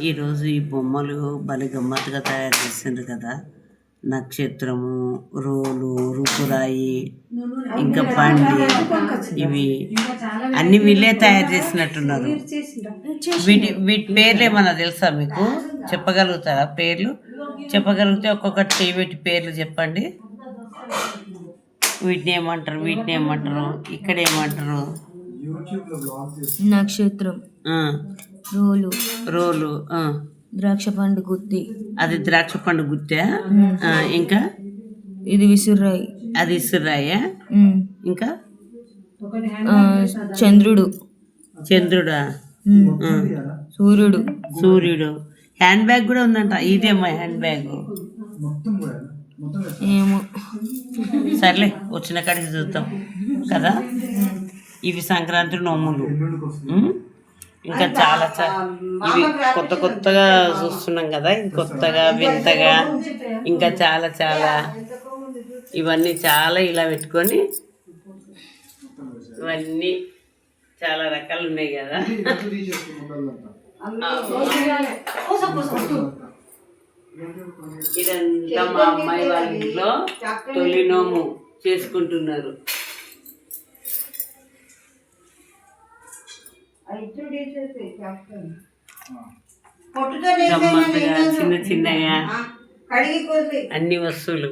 ఈరోజు ఈ బొమ్మలు భలే గమ్మత్తుగా తయారు చేసిండ్రు కదా. నక్షత్రము, రోలు, రుపురాయి, ఇంకా బండి, ఇవి అన్ని వీళ్ళే తయారు చేసినట్టున్నారు. వీటి పేర్లు ఏమన్నా తెలుసా మీకు? చెప్పగలుగుతారా? పేర్లు చెప్పగలిగితే ఒక్కొక్కటి వీటి పేర్లు చెప్పండి. వీటిని ఏమంటారు, ఇక్కడ ఏమంటారు? నక్షత్రం, రోలు, ద్రాక్ష పండు గుత్తి. అది ద్రాక్ష పండు గుత్తా. ఇంకా ఇది విసురాయి. అది ఇసురాయా? ఇంకా చంద్రుడా? సూర్యుడు. హ్యాండ్ బ్యాగ్ కూడా ఉందంట. ఇదేమో హ్యాండ్ బ్యాగ్ ఏమో, సర్లే వచ్చిన కాడికి చూద్దాం కదా. ఇవి సంక్రాంతి నోములు. ఇంకా చాలా ఇవి కొత్తగా చూస్తున్నాం కదా. ఇది కొత్తగా వింతగా ఇంకా చాలా ఇవన్నీ చాలా ఇలా పెట్టుకొని ఇవన్నీ చాలా రకాలు ఉన్నాయి కదా. ఇదంతా మా అమ్మాయి వాళ్ళ ఇంట్లో తొలి నోము చేసుకుంటున్నారు. గమ్మత్తుగా చిన్నగా అన్ని వస్తువులు.